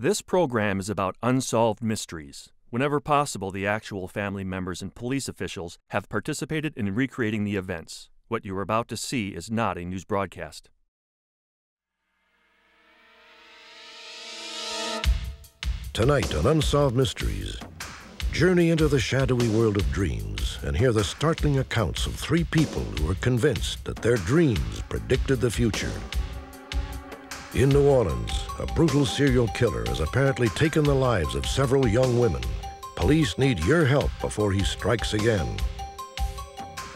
This program is about unsolved mysteries. Whenever possible, the actual family members and police officials have participated in recreating the events. What you are about to see is not a news broadcast. Tonight on Unsolved Mysteries, journey into the shadowy world of dreams and hear the startling accounts of three people who were convinced that their dreams predicted the future. In New Orleans, a brutal serial killer has apparently taken the lives of several young women. Police need your help before he strikes again.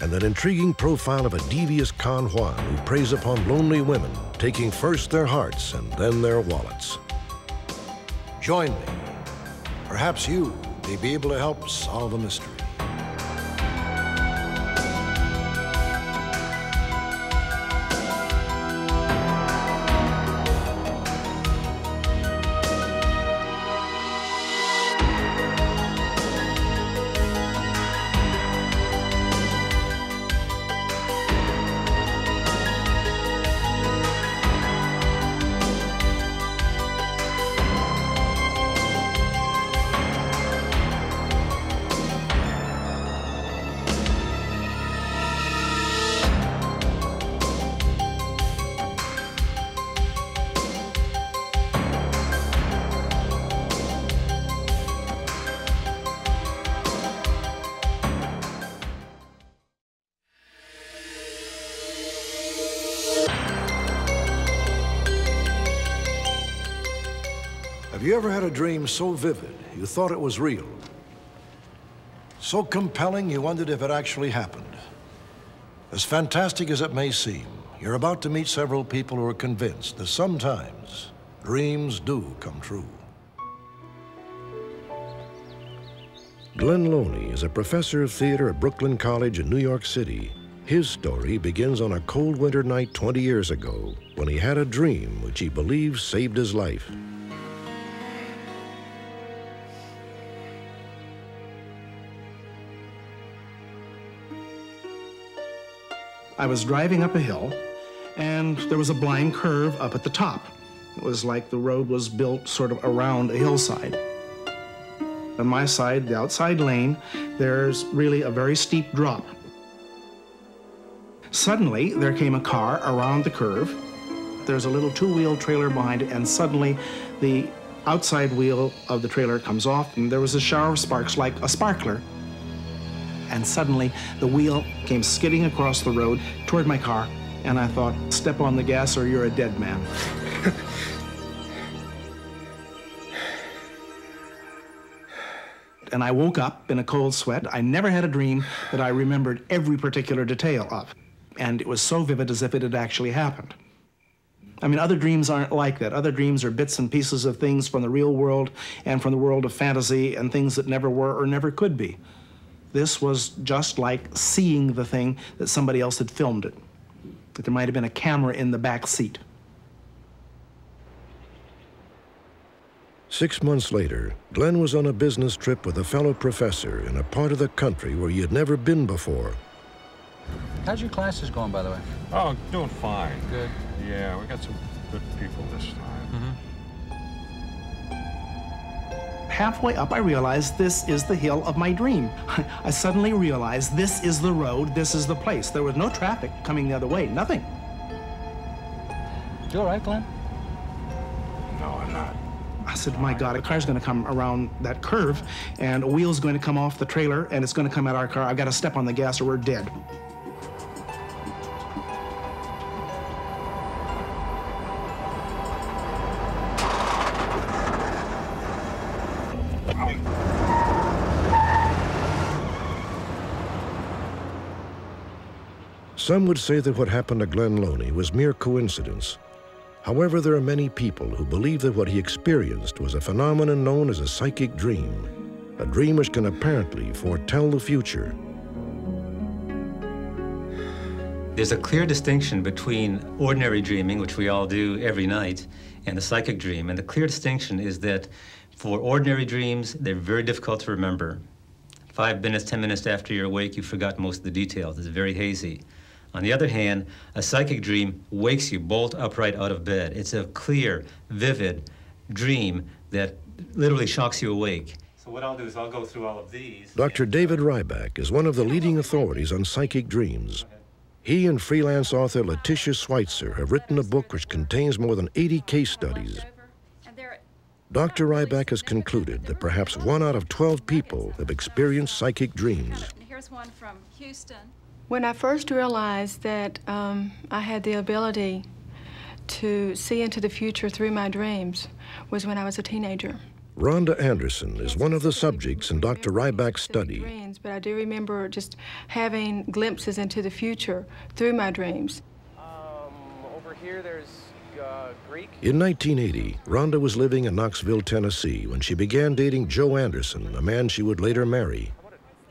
And an intriguing profile of a devious Con Juan who preys upon lonely women, taking first their hearts and then their wallets. Join me. Perhaps you may be able to help solve a mystery. Have you ever had a dream so vivid you thought it was real? So compelling you wondered if it actually happened? As fantastic as it may seem, you're about to meet several people who are convinced that sometimes dreams do come true. Glenn Loney is a professor of theater at Brooklyn College in New York City. His story begins on a cold winter night 20 years ago when he had a dream which he believes saved his life. I was driving up a hill, and there was a blind curve up at the top. It was like the road was built sort of around a hillside. On my side, the outside lane, there's really a very steep drop. Suddenly, there came a car around the curve. There's a little two-wheel trailer behind it, and suddenly the outside wheel of the trailer comes off, and there was a shower of sparks like a sparkler. And suddenly, the wheel came skidding across the road toward my car, and I thought, step on the gas or you're a dead man. And I woke up in a cold sweat. I never had a dream that I remembered every particular detail of. And it was so vivid as if it had actually happened. I mean, other dreams aren't like that. Other dreams are bits and pieces of things from the real world and from the world of fantasy and things that never were or never could be. This was just like seeing the thing that somebody else had filmed it, that there might have been a camera in the back seat. 6 months later, Glenn was on a business trip with a fellow professor in a part of the country where he had never been before. How's your classes going, by the way? Oh, doing fine. Good. Yeah, we got some good people this time. Mm-hmm. Halfway up, I realized this is the hill of my dream. I suddenly realized this is the road, this is the place. There was no traffic coming the other way, nothing. You all right, Glenn? No, I'm not. I said, my God, a car's gonna come around that curve, and a wheel's going to come off the trailer, and it's gonna come at our car. I've got to step on the gas or we're dead. Some would say that what happened to Glenn Loney was mere coincidence. However, there are many people who believe that what he experienced was a phenomenon known as a psychic dream, a dream which can apparently foretell the future. There's a clear distinction between ordinary dreaming, which we all do every night, and the psychic dream. And the clear distinction is that for ordinary dreams, they're very difficult to remember. 5 minutes, 10 minutes after you're awake, you forgot most of the details. It's very hazy. On the other hand, a psychic dream wakes you bolt upright out of bed. It's a clear, vivid dream that literally shocks you awake. So what I'll do is I'll go through all of these. Dr. David Ryback is one of the leading authorities on psychic dreams. He and freelance author Letitia Schweitzer have written a book which contains more than 80 case studies. Dr. Ryback has concluded that perhaps 1 out of 12 people have experienced psychic dreams. Here's one from Houston. When I first realized that I had the ability to see into the future through my dreams was when I was a teenager. Rhonda Anderson is one of the subjects in Dr. Ryback's study. But I do remember just having glimpses into the future through my dreams. Over here there's Greek. In 1980, Rhonda was living in Knoxville, Tennessee, when she began dating Joe Anderson, a man she would later marry.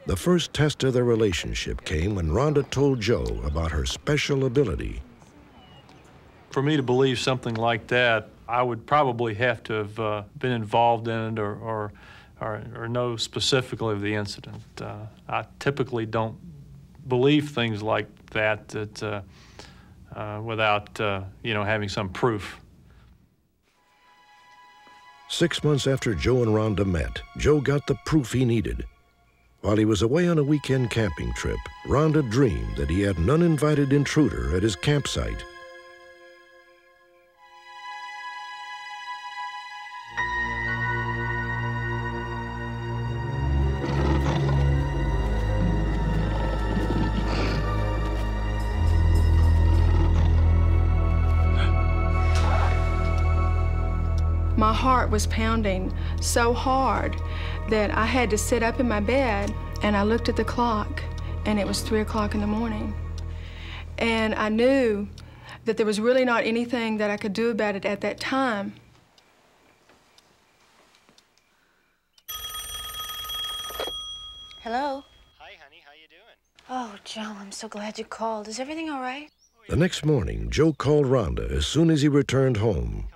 The first test of their relationship came when Rhonda told Joe about her special ability. For me to believe something like that, I would probably have to have been involved in it or know specifically of the incident. I typically don't believe things like that without having some proof. 6 months after Joe and Rhonda met, Joe got the proof he needed. While he was away on a weekend camping trip, Rhonda dreamed that he had an uninvited intruder at his campsite. My heart was pounding so hard that I had to sit up in my bed, and I looked at the clock, and it was 3 o'clock in the morning. And I knew that there was really not anything that I could do about it at that time. Hello? Hi, honey, how you doing? Oh, Joe, I'm so glad you called. Is everything all right? The next morning, Joe called Rhonda as soon as he returned home.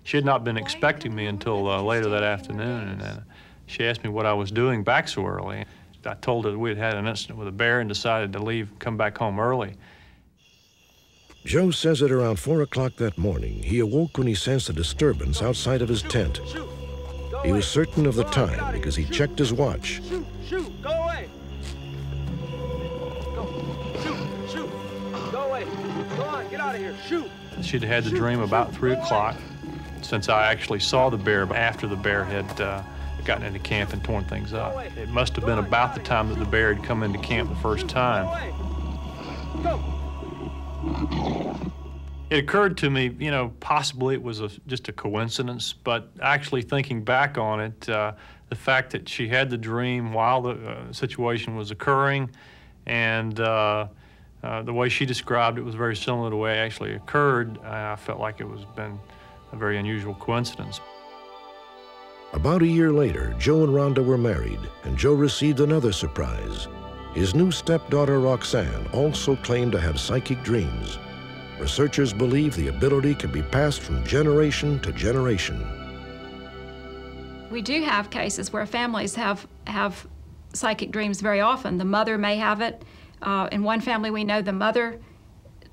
She had not been expecting me until later that afternoon, and she asked me what I was doing back so early. I told her that we had had an incident with a bear and decided to leave, come back home early. Joe says at around 4 o'clock that morning, he awoke when he sensed a disturbance outside of his tent. He was certain of the time because he checked his watch. Shoot, go away. Go, shoot, go away. Go on, get out of here, shoot. She'd had the dream about 3 o'clock, since I actually saw the bear after the bear had gotten into camp and torn things up. It must have been about the time that the bear had come into camp the first time. It occurred to me, possibly it was just a coincidence, but actually thinking back on it, the fact that she had the dream while the situation was occurring, and the way she described it was very similar to the way it actually occurred, I felt like it was been a very unusual coincidence. About a year later, Joe and Rhonda were married, and Joe received another surprise. His new stepdaughter, Roxanne, also claimed to have psychic dreams. Researchers believe the ability can be passed from generation to generation. We do have cases where families have psychic dreams very often. The mother may have it. In one family we know the mother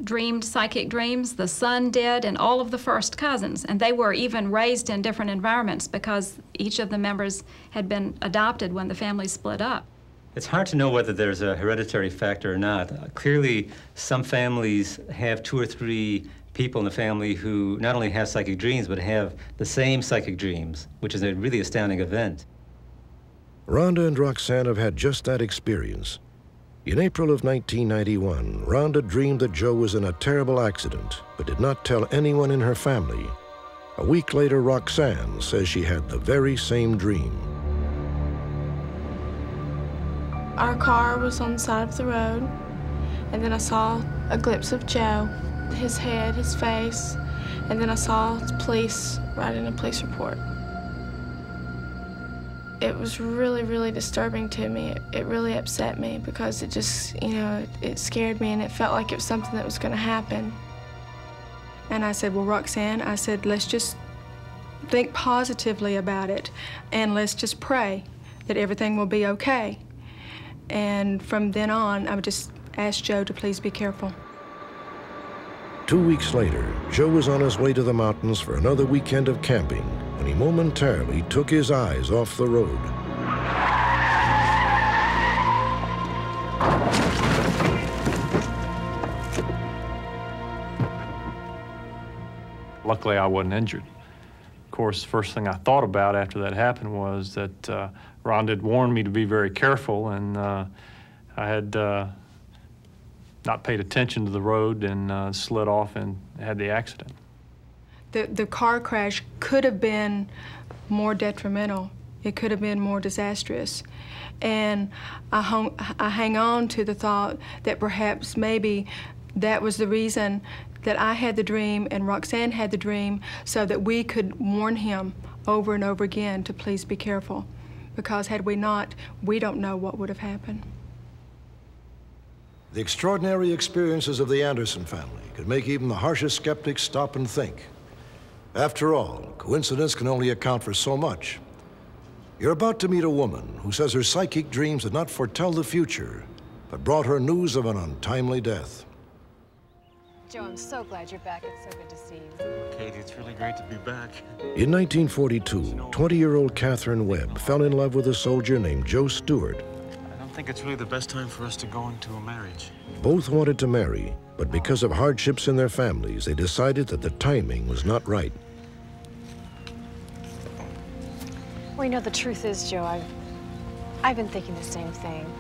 dreamed psychic dreams, the son did, and all of the first cousins. And they were even raised in different environments because each of the members had been adopted when the family split up. It's hard to know whether there's a hereditary factor or not. Clearly, some families have 2 or 3 people in the family who not only have psychic dreams, but have the same psychic dreams, which is a really astounding event. Rhonda and Roxanne have had just that experience. In April of 1991, Rhonda dreamed that Joe was in a terrible accident, but did not tell anyone in her family. A week later, Roxanne says she had the very same dream. Our car was on the side of the road, and then I saw a glimpse of Joe, his head, his face, and then I saw police writing a police report. It was really, really disturbing to me. It really upset me because it just, it scared me and it felt like it was something that was going to happen. And I said, well, Roxanne, I said, let's just think positively about it and let's just pray that everything will be okay. And from then on, I would just ask Joe to please be careful. 2 weeks later, Joe was on his way to the mountains for another weekend of camping when he momentarily took his eyes off the road. Luckily, I wasn't injured. Of course, the first thing I thought about after that happened was that Rhonda had warned me to be very careful, and I had not paid attention to the road and slid off and had the accident. The car crash could have been more detrimental. It could have been more disastrous. And I hang on to the thought that perhaps maybe that was the reason that I had the dream and Roxanne had the dream, so that we could warn him over and over again to please be careful. Because had we not, we don't know what would have happened. The extraordinary experiences of the Anderson family could make even the harshest skeptics stop and think. After all, coincidence can only account for so much. You're about to meet a woman who says her psychic dreams did not foretell the future, but brought her news of an untimely death. Joe, I'm so glad you're back. It's so good to see you. Katie, it's really great to be back. In 1942, 20-year-old Catherine Webb fell in love with a soldier named Joe Stewart. I don't think it's really the best time for us to go into a marriage. Both wanted to marry, but because of hardships in their families, they decided that the timing was not right. Well, you know, the truth is, Joe, I've been thinking the same thing.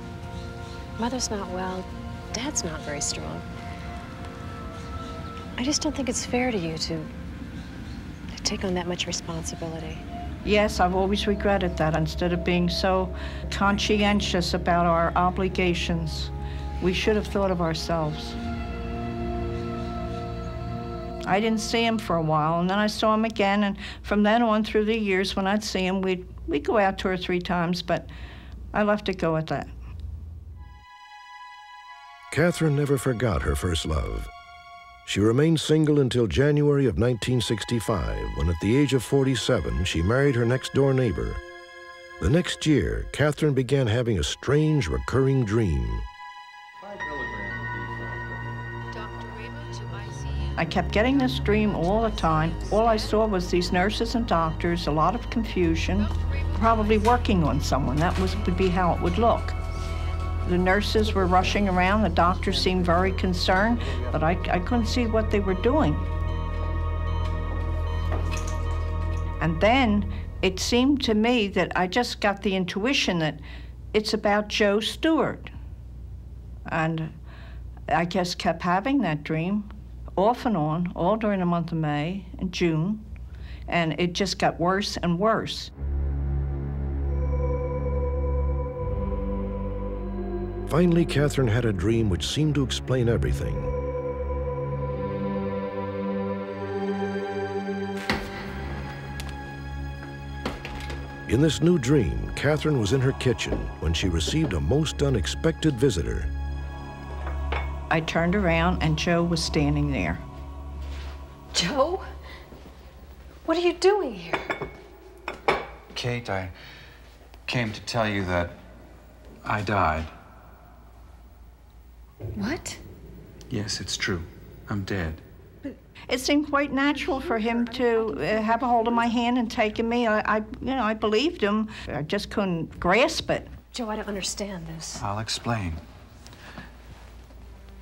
Mother's not well. Dad's not very strong. I just don't think it's fair to you to take on that much responsibility. Yes, I've always regretted that. Instead of being so conscientious about our obligations, we should have thought of ourselves. I didn't see him for a while, and then I saw him again, and from then on through the years when I'd see him, we'd go out 2 or 3 times, but I left it go at that. Catherine never forgot her first love. She remained single until January of 1965, when at the age of 47, she married her next-door neighbor. The next year, Catherine began having a strange, recurring dream. I kept getting this dream all the time. All I saw was these nurses and doctors, a lot of confusion, probably working on someone. That would be how it would look. The nurses were rushing around, the doctors seemed very concerned, but I couldn't see what they were doing. And then it seemed to me that I just got the intuition that it's about Joe Stewart. And I just kept having that dream off and on, all during the month of May and June, and it just got worse and worse. Finally, Catherine had a dream which seemed to explain everything. In this new dream, Catherine was in her kitchen when she received a most unexpected visitor. I turned around and Joe was standing there. Joe? What are you doing here? Kate, I came to tell you that I died. What? Yes, it's true. I'm dead. It seemed quite natural for him to have a hold of my hand and taking me. I believed him. I just couldn't grasp it. Joe, I don't understand this. I'll explain.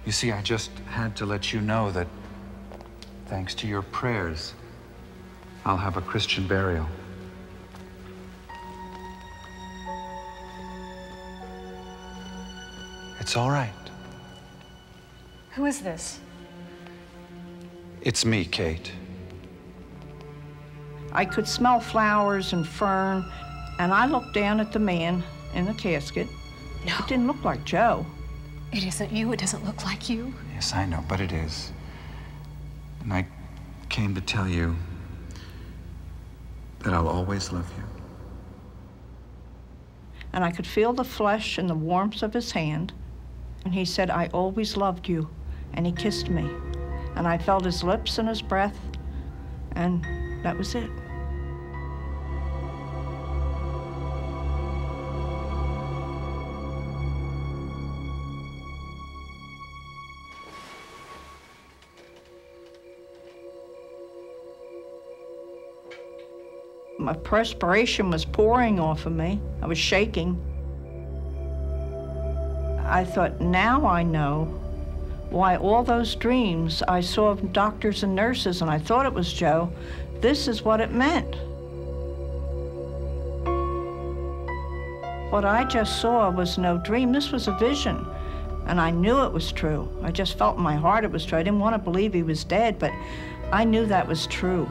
You see, I just had to let you know that, thanks to your prayers, I'll have a Christian burial. It's all right. Who is this? It's me, Kate. I could smell flowers and fern, and I looked down at the man in the casket. No. It didn't look like Joe. It isn't you. It doesn't look like you. Yes, I know, but it is. And I came to tell you that I'll always love you. And I could feel the flesh and the warmth of his hand. And he said, I always loved you. And he kissed me. And I felt his lips and his breath. And that was it. My perspiration was pouring off of me. I was shaking. I thought, now I know why all those dreams I saw of doctors and nurses, and I thought it was Joe, this is what it meant. What I just saw was no dream. This was a vision, and I knew it was true. I just felt in my heart it was true. I didn't want to believe he was dead, but I knew that was true.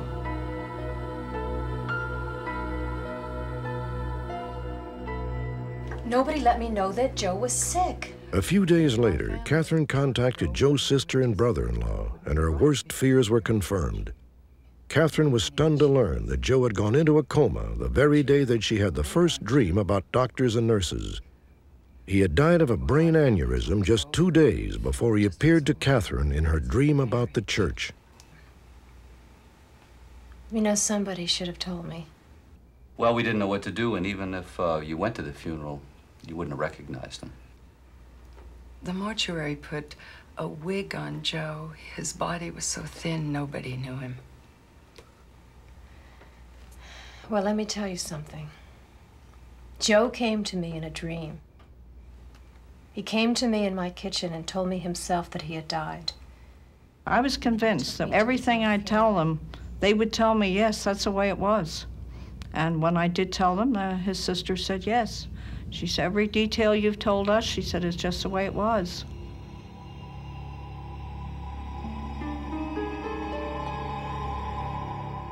Nobody let me know that Joe was sick. A few days later, Catherine contacted Joe's sister and brother-in-law, and her worst fears were confirmed. Catherine was stunned to learn that Joe had gone into a coma the very day that she had the first dream about doctors and nurses. He had died of a brain aneurysm just 2 days before he appeared to Catherine in her dream about the church. You know, somebody should have told me. Well, we didn't know what to do, and even if you went to the funeral, you wouldn't have recognized him. The mortuary put a wig on Joe. His body was so thin, nobody knew him. Well, let me tell you something. Joe came to me in a dream. He came to me in my kitchen and told me himself that he had died. I was convinced that everything I'd tell them, they would tell me, yes, that's the way it was. And when I did tell them, his sister said yes. She said, every detail you've told us, she said, is just the way it was.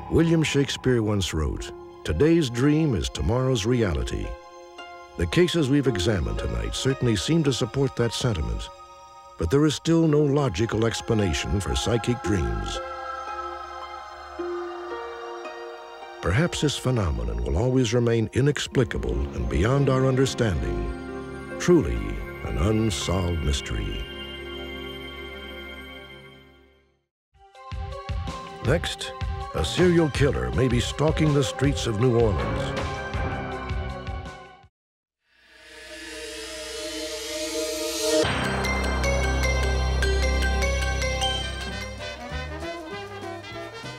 William Shakespeare once wrote, "Today's dream is tomorrow's reality." The cases we've examined tonight certainly seem to support that sentiment, but there is still no logical explanation for psychic dreams. Perhaps this phenomenon will always remain inexplicable and beyond our understanding, truly an unsolved mystery. Next, a serial killer may be stalking the streets of New Orleans.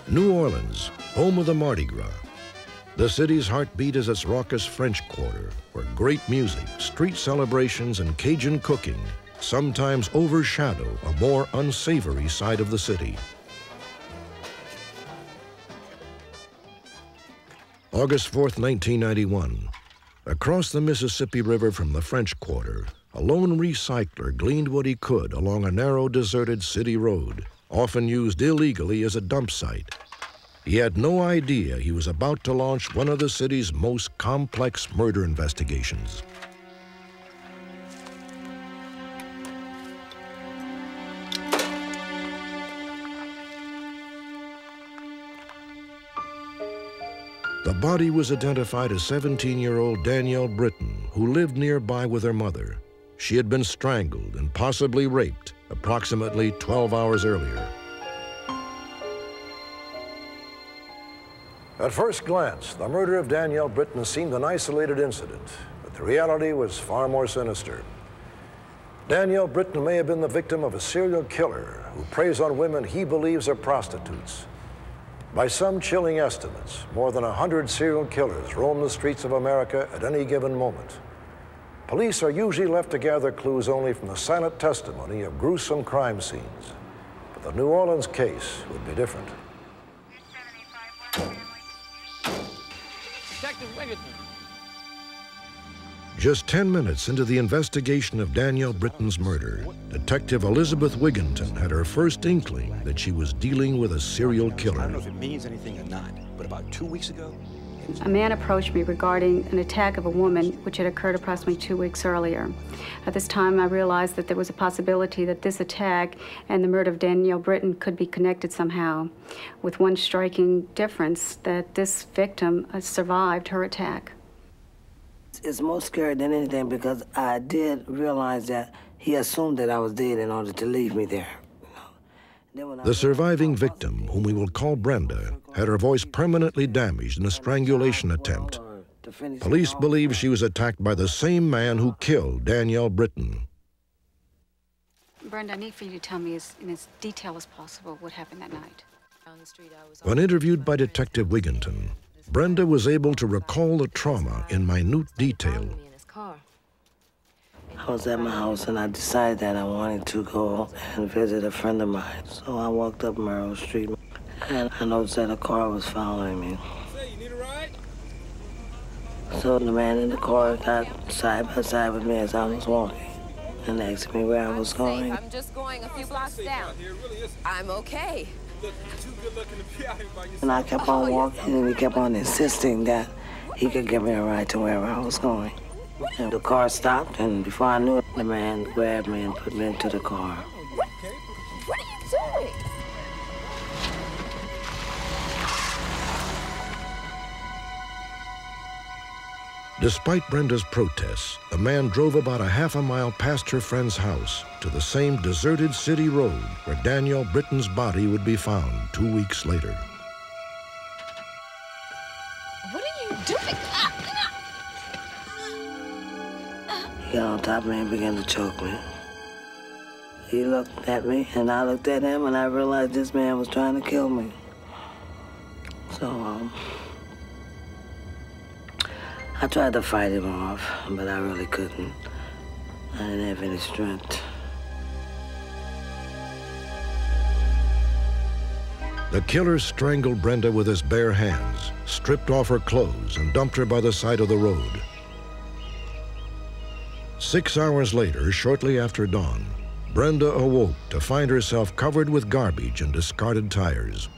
New Orleans, home of the Mardi Gras. The city's heartbeat is its raucous French Quarter, where great music, street celebrations, and Cajun cooking sometimes overshadow a more unsavory side of the city. August 4th, 1991. Across the Mississippi River from the French Quarter, a lone recycler gleaned what he could along a narrow, deserted city road, often used illegally as a dump site. He had no idea he was about to launch one of the city's most complex murder investigations. The body was identified as 17-year-old Danielle Britton, who lived nearby with her mother. She had been strangled and possibly raped approximately 12 hours earlier. At first glance, the murder of Danielle Britton seemed an isolated incident, but the reality was far more sinister. Danielle Britton may have been the victim of a serial killer who preys on women he believes are prostitutes. By some chilling estimates, more than 100 serial killers roam the streets of America at any given moment. Police are usually left to gather clues only from the silent testimony of gruesome crime scenes. But the New Orleans case would be different. Detective Wigginton. Just 10 minutes into the investigation of Danielle Britton's murder, Detective Elizabeth Wigginton had her first inkling that she was dealing with a serial killer. I don't know if it means anything or not, but about 2 weeks ago, a man approached me regarding an attack of a woman which had occurred approximately 2 weeks earlier. At this time, I realized that there was a possibility that this attack and the murder of Danielle Britton could be connected somehow, with one striking difference, that this victim survived her attack. It's more scary than anything because I did realize that he assumed that I was dead in order to leave me there. The surviving victim, whom we will call Brenda, had her voice permanently damaged in a strangulation attempt. Police believe she was attacked by the same man who killed Danielle Britton. Brenda, I need for you to tell me in as detail as possible what happened that night. When interviewed by Detective Wigginton, Brenda was able to recall the trauma in minute detail. I was at my house and I decided that I wanted to go and visit a friend of mine. So I walked up Merrill Street and I noticed that a car was following me. So the man in the car got side by side with me as I was walking and asked me where I was going. I'm just going a few blocks down. I'm okay. And I kept on walking and he kept on insisting that he could give me a ride to wherever I was going. And the car stopped, and before I knew it, the man grabbed me and put me into the car. What are you doing? Despite Brenda's protests, the man drove about a half a mile past her friend's house to the same deserted city road where Danielle Britton's body would be found 2 weeks later. What are you doing? He got on top of me and began to choke me. He looked at me, and I looked at him, and I realized this man was trying to kill me. So, I tried to fight him off, but I really couldn't. I didn't have any strength. The killer strangled Brenda with his bare hands, stripped off her clothes, and dumped her by the side of the road. 6 hours later, shortly after dawn, Brenda awoke to find herself covered with garbage and discarded tires.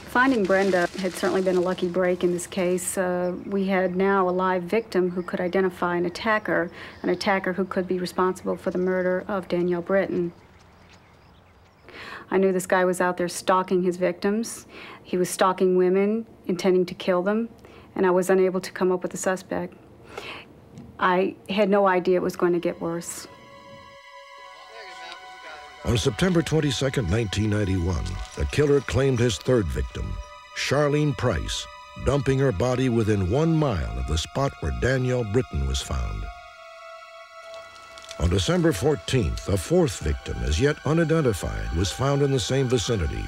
Finding Brenda had certainly been a lucky break in this case. We had now a live victim who could identify an attacker who could be responsible for the murder of Danielle Britton. I knew this guy was out there stalking his victims. He was stalking women, intending to kill them, and I was unable to come up with a suspect. I had no idea it was going to get worse. On September 22, 1991, the killer claimed his third victim, Charlene Price, dumping her body within 1 mile of the spot where Danielle Britton was found. On December 14th, a fourth victim, as yet unidentified, was found in the same vicinity.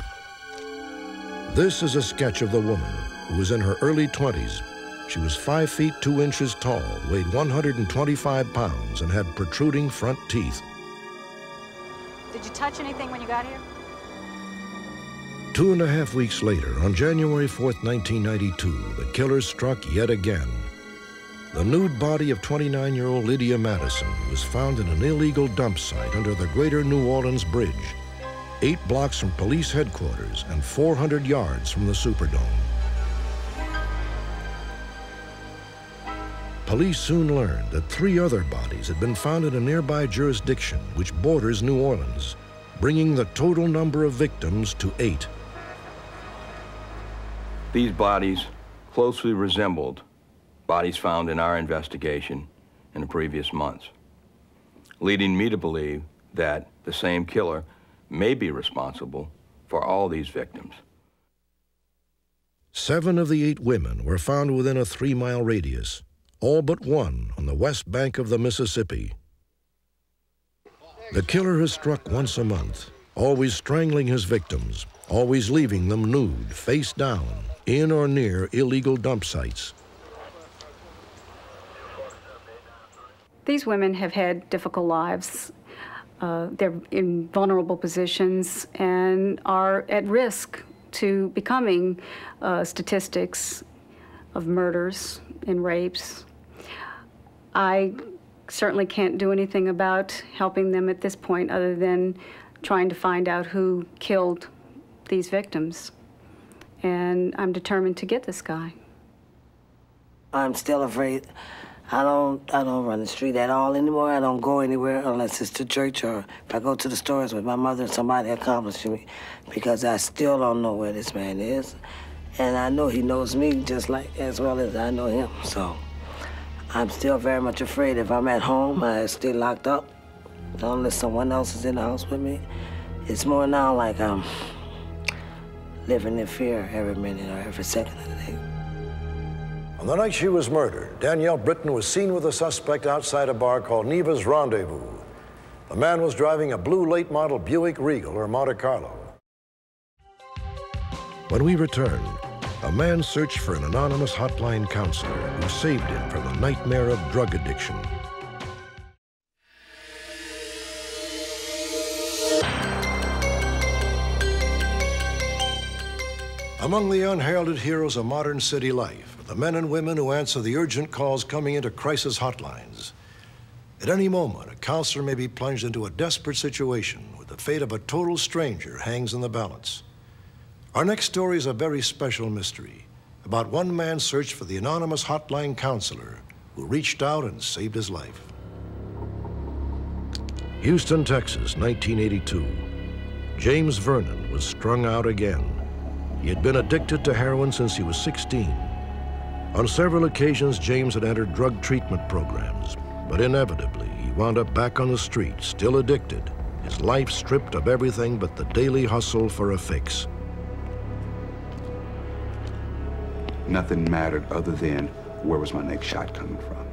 This is a sketch of the woman, who was in her early 20s. She was 5 feet 2 inches tall, weighed 125 pounds, and had protruding front teeth. Did you touch anything when you got here? 2.5 weeks later, on January 4th, 1992, the killer struck yet again. The nude body of 29-year-old Lydia Madison was found in an illegal dump site under the Greater New Orleans Bridge, 8 blocks from police headquarters and 400 yards from the Superdome. Police soon learned that 3 other bodies had been found in a nearby jurisdiction which borders New Orleans, bringing the total number of victims to 8. These bodies closely resembled bodies found in our investigation in the previous months, leading me to believe that the same killer may be responsible for all these victims. 7 of the 8 women were found within a 3-mile radius, all but 1 on the west bank of the Mississippi. The killer has struck once a month, always strangling his victims, always leaving them nude, face down, in or near illegal dump sites. These women have had difficult lives. They're in vulnerable positions and are at risk to becoming statistics of murders and rapes. I certainly can't do anything about helping them at this point other than trying to find out who killed these victims. And I'm determined to get this guy. I'm still afraid. I don't run the street at all anymore. I don't go anywhere unless it's to church or if I go to the stores with my mother, somebody accomplishing me, because I still don't know where this man is. And I know he knows me just like as well as I know him. So I'm still very much afraid. If I'm at home, I stay locked up unless someone else is in the house with me. It's more now like I'm living in fear every minute or every second of the day. On the night she was murdered, Danielle Britton was seen with a suspect outside a bar called Neva's Rendezvous. The man was driving a blue late model Buick Regal or Monte Carlo. When we return, a man searched for an anonymous hotline counselor who saved him from the nightmare of drug addiction. Among the unheralded heroes of modern city life are the men and women who answer the urgent calls coming into crisis hotlines. At any moment, a counselor may be plunged into a desperate situation where the fate of a total stranger hangs in the balance. Our next story is a very special mystery about one man's search for the anonymous hotline counselor who reached out and saved his life. Houston, Texas, 1982. James Vernon was strung out again. He had been addicted to heroin since he was 16. On several occasions, James had entered drug treatment programs, but inevitably, he wound up back on the street, still addicted, his life stripped of everything but the daily hustle for a fix. Nothing mattered other than where was my next shot coming from.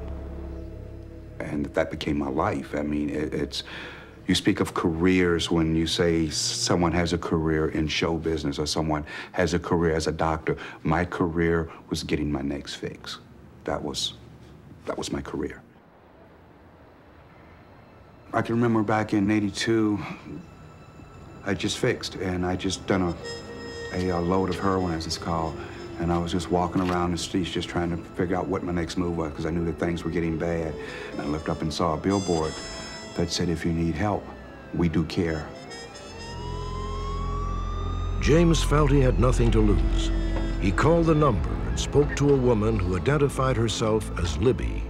And that became my life. I mean, you speak of careers when you say someone has a career in show business or someone has a career as a doctor. My career was getting my next fix. That was my career. I can remember back in '82, I just fixed, and I just done a load of heroin, as it's called, and I was just walking around the streets just trying to figure out what my next move was, because I knew that things were getting bad. And I looked up and saw a billboard that said, "If you need help, we do care." James felt he had nothing to lose. He called the number and spoke to a woman who identified herself as Libby.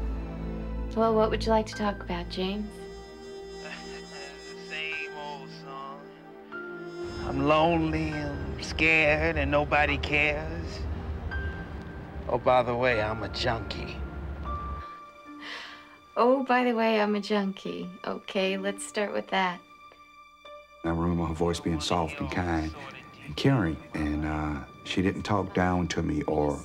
Well, what would you like to talk about, James? I'm lonely, I'm scared, and nobody cares. Oh, by the way, I'm a junkie. Oh, by the way, I'm a junkie. Okay, let's start with that. I remember her voice being soft and kind and caring, and she didn't talk down to me or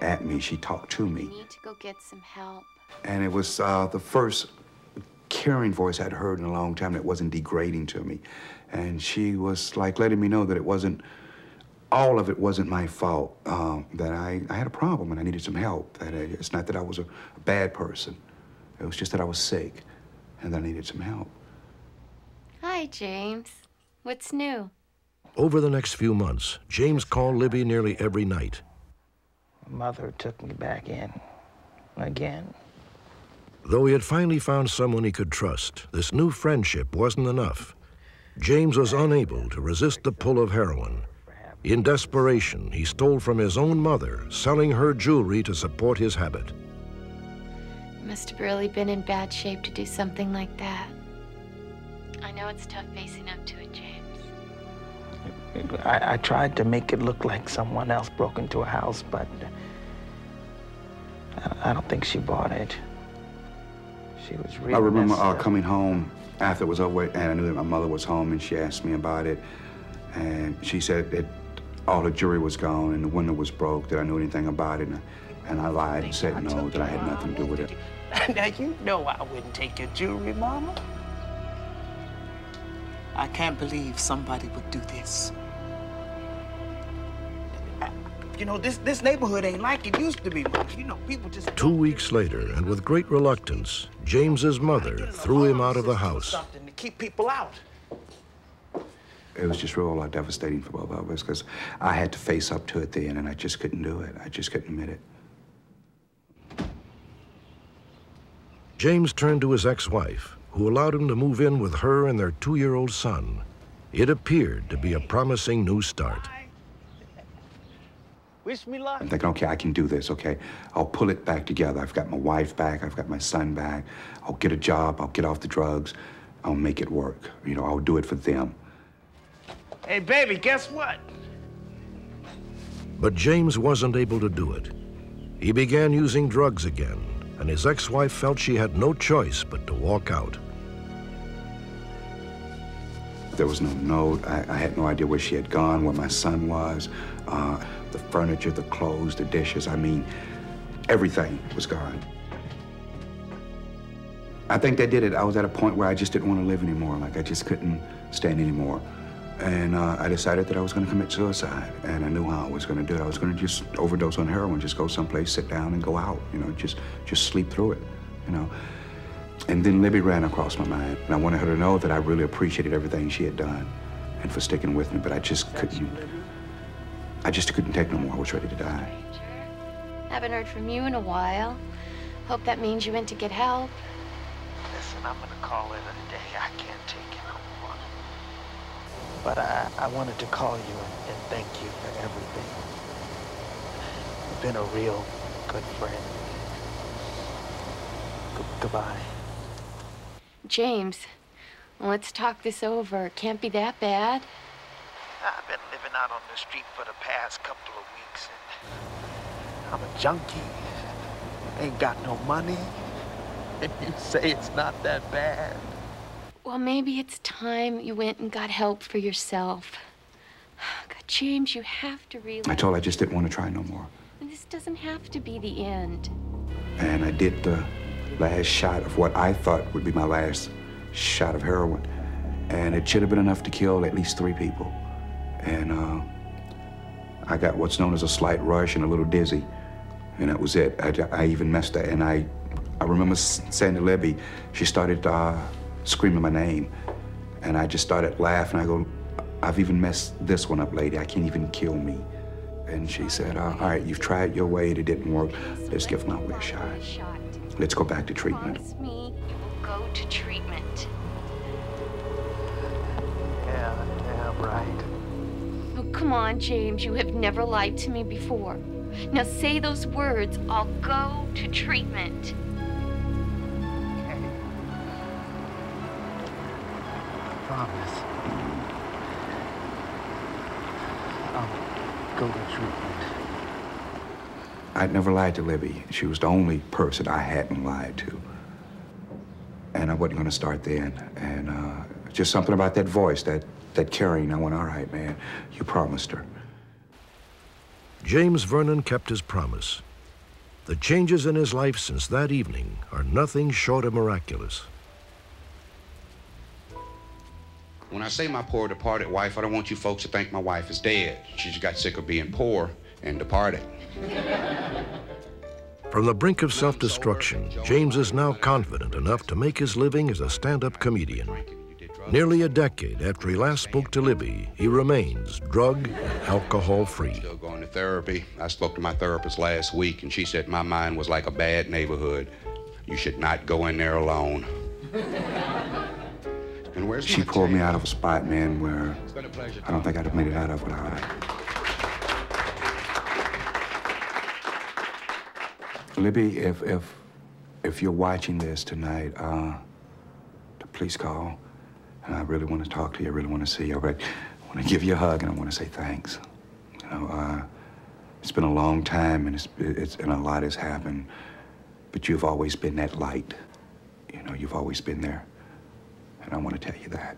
at me. She talked to me. You need to go get some help. And it was the first caring voice I'd heard in a long time that wasn't degrading to me. And she was like letting me know that it wasn't, all of it wasn't my fault, that I had a problem and I needed some help. That it's not that I was a bad person. It was just that I was sick and that I needed some help. Hi, James. What's new? Over the next few months, James called Libby nearly every night. Mother took me back in again. Though he had finally found someone he could trust, this new friendship wasn't enough. James was unable to resist the pull of heroin. In desperation, he stole from his own mother, selling her jewelry to support his habit. You must have really been in bad shape to do something like that. I know it's tough facing up to it, James. I tried to make it look like someone else broke into a house, but I don't think she bought it. She was really I remember coming home after it was over, and I knew that my mother was home, and she asked me about it. And she said that all the jewelry was gone and the window was broke, that I knew anything about it. And I lied and said no, that I had nothing to do with it. Now, you know I wouldn't take your jewelry, Mama. I can't believe somebody would do this. You know, this neighborhood ain't like it used to be, Mama. You know, people just... 2 weeks later, and with great reluctance, James's mother threw him out of the house. Something to keep people out. It was just real devastating for both of us, because I had to face up to it then, and I just couldn't do it. I just couldn't admit it. James turned to his ex-wife, who allowed him to move in with her and their 2-year-old son. It appeared to be a promising new start. Wish me luck. I'm thinking, okay, I can do this, okay? I'll pull it back together. I've got my wife back. I've got my son back. I'll get a job. I'll get off the drugs. I'll make it work. You know, I'll do it for them. Hey, baby, guess what? But James wasn't able to do it. He began using drugs again, and his ex-wife felt she had no choice but to walk out. There was no note. I had no idea where she had gone, where my son was. The furniture, the clothes, the dishes, I mean, everything was gone. I think that did it. I was at a point where I just didn't want to live anymore. Like, I just couldn't stand anymore. And I decided that I was going to commit suicide. And I knew how I was going to do it. I was going to just overdose on heroin, just go someplace, sit down, and go out, you know, just sleep through it, you know. And then Libby ran across my mind. And I wanted her to know that I really appreciated everything she had done and for sticking with me, but I just couldn't take no more. I was ready to die. Haven't heard from you in a while. Hope that means you went to get help. Listen, I'm gonna call it a day. I can't take it no more. But I wanted to call you and thank you for everything. You've been a real good friend. Goodbye. James, let's talk this over. It can't be that bad. I've been living out on the street for the past couple of weeks, and I'm a junkie. Ain't got no money. And you say it's not that bad. Well, maybe it's time you went and got help for yourself. God, James, you have to realize... I told her I just didn't want to try no more. And this doesn't have to be the end. And I did the last shot of what I thought would be my last shot of heroin. And it should have been enough to kill at least 3 people. And I got what's known as a slight rush and a little dizzy. And that was it. I even messed up. And I remember saying to Libby, she started screaming my name. And I just started laughing. I go, I've even messed this one up, lady. I can't even kill me. And she said, all right, you've tried your way. It didn't work. Let's give my way a shot. Let's go back to treatment. Promise me you will go to treatment. Yeah, right. Oh, come on, James. You have never lied to me before. Now say those words. I'll go to treatment. Okay. I promise. I'll go to treatment. I'd never lied to Libby. She was the only person I hadn't lied to. And I wasn't going to start then. And just something about that voice, that carrying. I went, all right, man, you promised her. James Vernon kept his promise. The changes in his life since that evening are nothing short of miraculous. When I say my poor departed wife, I don't want you folks to think my wife is dead. She just got sick of being poor and departed. From the brink of self-destruction, James is now confident enough to make his living as a stand-up comedian. Nearly a decade after he last spoke to Libby, he remains drug and alcohol-free. Still going to therapy. I spoke to my therapist last week, and she said my mind was like a bad neighborhood. You should not go in there alone. And where's she pulled me out of a spot, man, where I don't think I'd have made it out of without her. Libby, if you're watching this tonight, please call. And I really want to talk to you. I really want to see you. I want to give you a hug, and I want to say thanks. You know, it's been a long time, and and a lot has happened. But you've always been that light. You know, you've always been there, and I want to tell you that.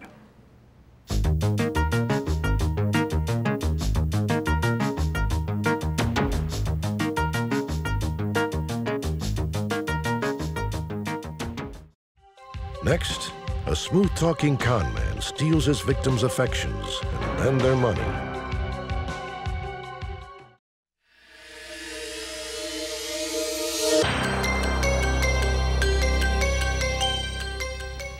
Next, a smooth-talking con man steals his victims' affections and then their money.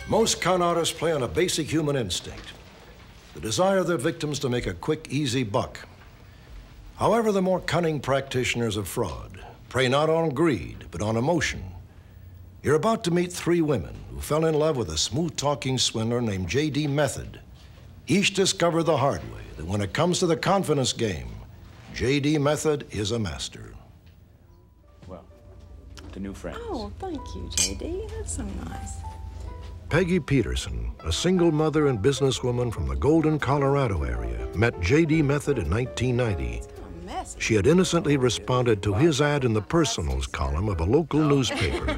Most con artists play on a basic human instinct, the desire of their victims to make a quick, easy buck. However, the more cunning practitioners of fraud prey not on greed, but on emotion. You're about to meet 3 women who fell in love with a smooth-talking swindler named J.D. Method. Each discovered the hard way that when it comes to the confidence game, J.D. Method is a master. Well, the new friends. Oh, thank you, J.D. That's so nice. Peggy Peterson, a single mother and businesswoman from the Golden, Colorado area, met J.D. Method in 1990. She had innocently responded to his ad in the personals column of a local newspaper.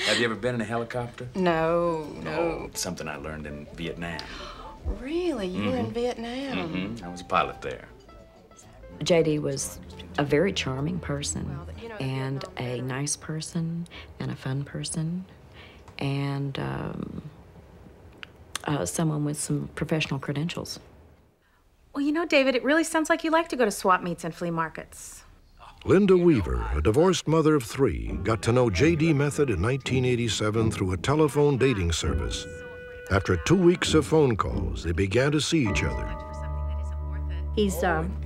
Have you ever been in a helicopter? No. Oh, it's something I learned in Vietnam. Really? You were in Vietnam? I was a pilot there. J.D. was a very charming person and a nice person and a fun person. and someone with some professional credentials. Well, you know, David, it really sounds like you like to go to swap meets and flea markets. Linda Weaver, a divorced mother of 3, got to know J.D. Method in 1987 through a telephone dating service. After 2 weeks of phone calls, they began to see each other. He's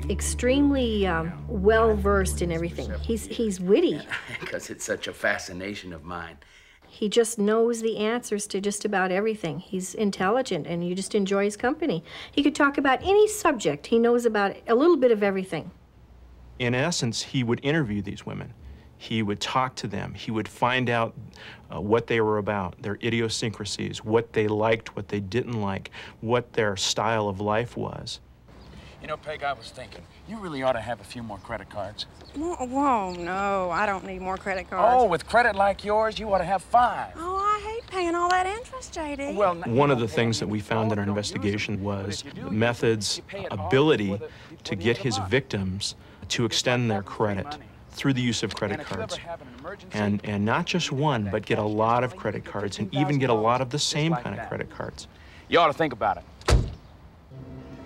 extremely well-versed in everything. He's witty. Because it's such a fascination of mine. He just knows the answers to just about everything. He's intelligent, and you just enjoy his company. He could talk about any subject. He knows about a little bit of everything. In essence, he would interview these women. He would talk to them. He would find out what they were about, their idiosyncrasies, what they liked, what they didn't like, what their style of life was. You know, Peg, I was thinking, you really ought to have a few more credit cards. Whoa, no, I don't need more credit cards. Oh, with credit like yours, you ought to have 5. Oh, I hate paying all that interest, J.D. Well, one of the things that we found in our investigation was Method's ability to get his victims to extend their credit through the use of credit cards. And not just one, but get a lot of credit cards and even get a lot of the same kind of credit cards. You ought to think about it.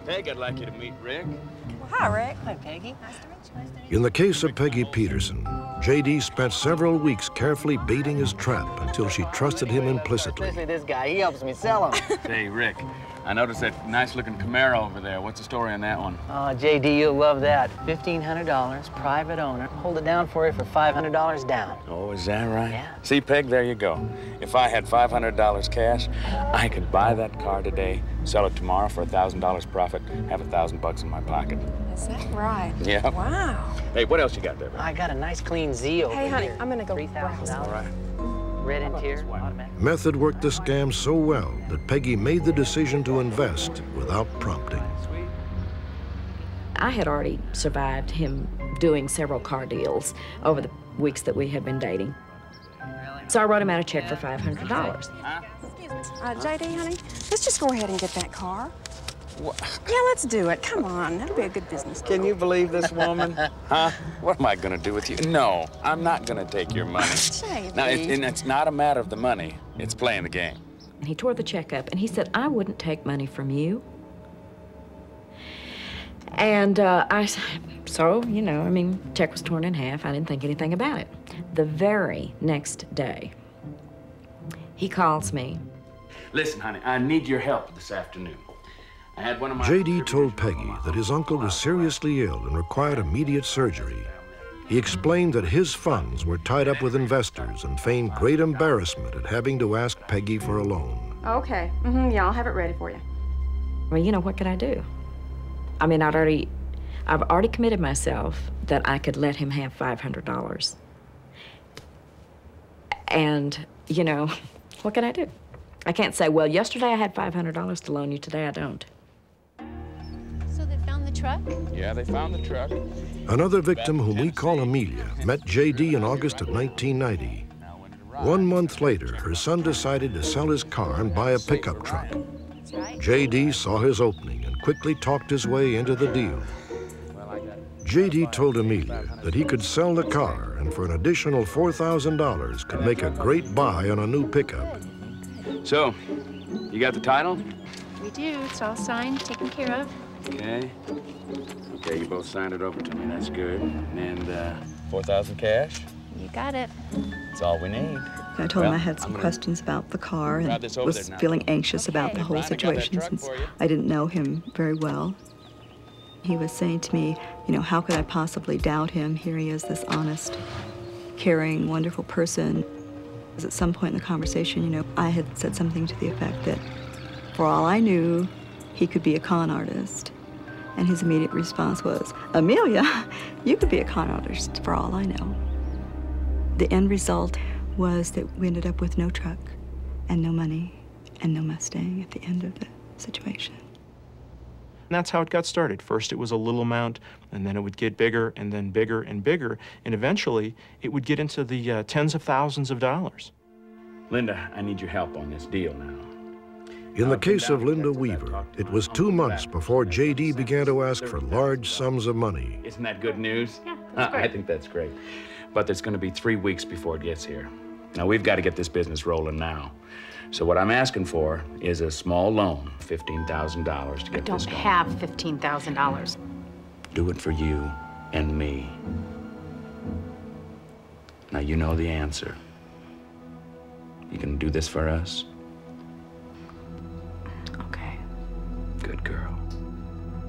Peg, I'd like you to meet Rick. Well, hi, Rick. Hi, Peggy. Nice to meet you. In the case of Peggy Peterson, J.D. spent several weeks carefully baiting his trap until she trusted him implicitly. Especially this guy, he helps me sell them. Hey, Rick, I noticed that nice-looking Camaro over there. What's the story on that one? Oh, J.D., you'll love that. $1,500, private owner. Hold it down for you for $500 down. Oh, is that right? Yeah. See, Peg, there you go. If I had $500 cash, I could buy that car today, sell it tomorrow for $1,000 profit, have $1,000 in my pocket. Is that right? Yeah. Wow. Hey, what else you got there, baby? I got a nice clean Z over Hey, honey, here. I'm gonna go browse. $3,000. All right. Red interior, automatic. Method worked the scam so well that Peggy made the decision to invest without prompting. I had already survived him doing several car deals over the weeks that we had been dating. So I wrote him out a check for $500. J.D., honey, let's just go ahead and get that car. What? Yeah, let's do it. Come on, that'll be a good business. Can you believe this woman? Huh? What am I gonna do with you? No, I'm not gonna take your money. J.D. Now, it's not a matter of the money. It's playing the game. And he tore the check up, and he said, I wouldn't take money from you. And so, you know, I mean, check was torn in half. I didn't think anything about it. The very next day, he calls me. Listen, honey, I need your help this afternoon. I had one of my... J.D. told Peggy that his uncle was seriously ill and required immediate surgery. He explained that his funds were tied up with investors and feigned great embarrassment at having to ask Peggy for a loan. Okay. Yeah, I'll have it ready for you. Well, you know, what could I do? I mean, I've already committed myself that I could let him have $500. And, you know, what can I do? I can't say, well, yesterday I had $500 to loan you, today I don't. So they found the truck? Yeah, they found the truck. Another victim, whom we call Amelia, met J.D. in August of 1990. 1 month later, her son decided to sell his car and buy a pickup truck. J.D. saw his opening and quickly talked his way into the deal. J.D. told Amelia that he could sell the car and for an additional $4,000 could make a great buy on a new pickup. So, you got the title? We do. It's all signed, taken care of. Okay. Okay, you both signed it over to me. That's good. And, $4,000 cash? You got it. That's all we need. I told him I had some questions about the car and was feeling anxious about the whole situation since I didn't know him very well. He was saying to me, you know, how could I possibly doubt him? Here he is, this honest, caring, wonderful person. At some point in the conversation, you know, I had said something to the effect that, for all I knew, he could be a con artist. And his immediate response was, Amelia, you could be a con artist for all I know. The end result was that we ended up with no truck and no money and no Mustang at the end of the situation. And that's how it got started. First, it was a little amount, and then it would get bigger, and then bigger and bigger, and eventually, it would get into the tens of thousands of dollars. Linda, I need your help on this deal now. In the case of Linda Weaver, it was 2 months before J.D. began to ask for large sums of money. Isn't that good news? Yeah, that's great. I think that's great. But there's going to be 3 weeks before it gets here. Now, we've got to get this business rolling now. So what I'm asking for is a small loan, $15,000 to get this going. I don't have $15,000. Do it for you and me. Now, you know the answer. You can do this for us? Okay. Good girl.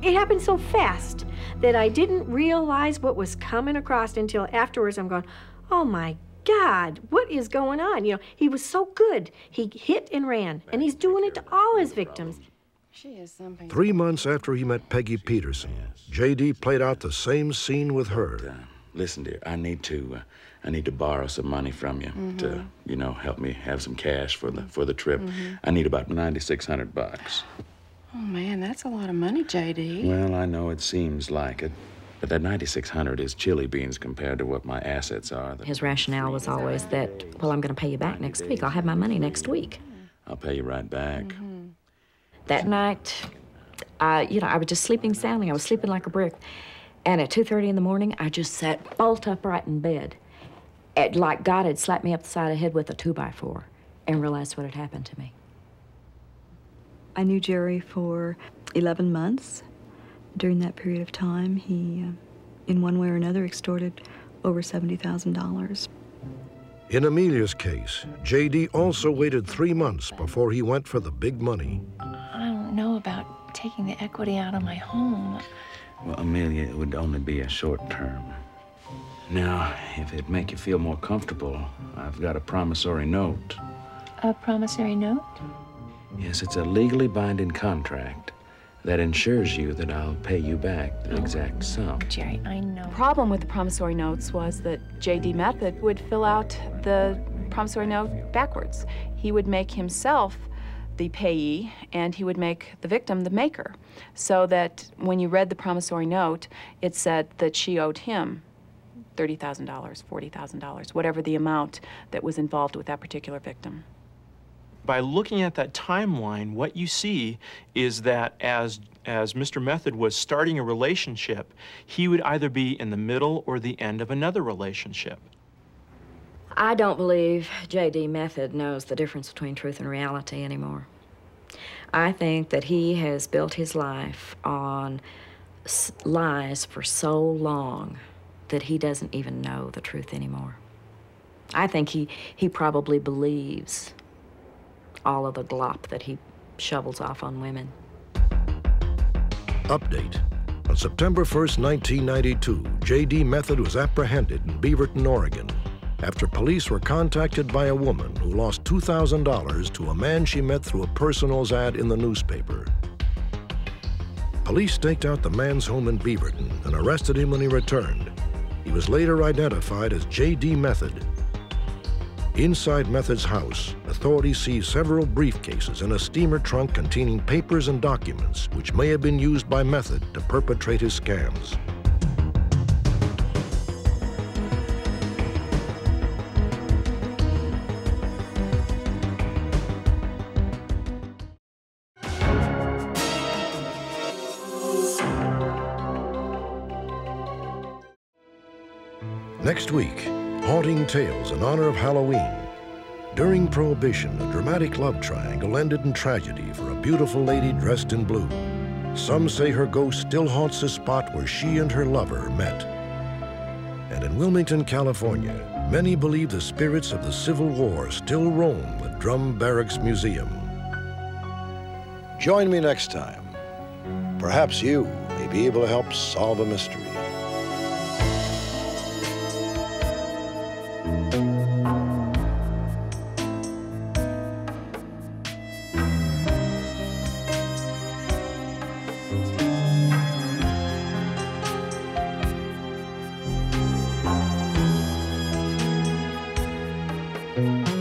It happened so fast that I didn't realize what was coming across until afterwards. I'm going, oh my God, what is going on? You know, he was so good. He hit and ran, and he's doing it to all his victims. She is something. 3 months after he met Peggy Peterson, J.D. played out the same scene with her. Listen, dear, I need to borrow some money from you to, you know, help me have some cash for the trip. I need about $9,600. Oh, man, that's a lot of money, J.D. Well, I know it seems like it, but that $9,600 is chili beans compared to what my assets are. His rationale was always that, well, I'm going to pay you back next week. I'll have my money next week. I'll pay you right back. That night, I was just sleeping soundly. I was sleeping like a brick. And at 2:30 in the morning, I just sat bolt upright in bed. Like God had slapped me up the side of the head with a 2x4 and realized what had happened to me. I knew Jerry for 11 months. During that period of time, he, in one way or another, extorted over $70,000. In Amelia's case, J.D. also waited 3 months before he went for the big money. I don't know about taking the equity out of my home. Well, Amelia, it would only be a short term. Now, if it'd make you feel more comfortable, I've got a promissory note. A promissory note? Yes, it's a legally binding contract that ensures you that I'll pay you back the exact sum. Jerry, I know. The problem with the promissory notes was that J.D. Method would fill out the promissory note backwards. He would make himself the payee, and he would make the victim the maker, so that when you read the promissory note, it said that she owed him $30,000, $40,000, whatever the amount that was involved with that particular victim. By looking at that timeline, what you see is that as Mr. Method was starting a relationship, he would either be in the middle or the end of another relationship. I don't believe J.D. Method knows the difference between truth and reality anymore. I think that he has built his life on lies for so long that he doesn't even know the truth anymore. I think he probably believes all of the glop that he shovels off on women. Update. On September 1st, 1992, J.D. Method was apprehended in Beaverton, Oregon, after police were contacted by a woman who lost $2,000 to a man she met through a personals ad in the newspaper. Police staked out the man's home in Beaverton and arrested him when he returned. He was later identified as J.D. Method. Inside Method's house, authorities seized several briefcases and a steamer trunk containing papers and documents which may have been used by Method to perpetrate his scams. Next week, haunting tales in honor of Halloween. During Prohibition, a dramatic love triangle ended in tragedy for a beautiful lady dressed in blue. Some say her ghost still haunts the spot where she and her lover met. And in Wilmington, California, many believe the spirits of the Civil War still roam the Drum Barracks Museum. Join me next time. Perhaps you may be able to help solve a mystery. Thank you.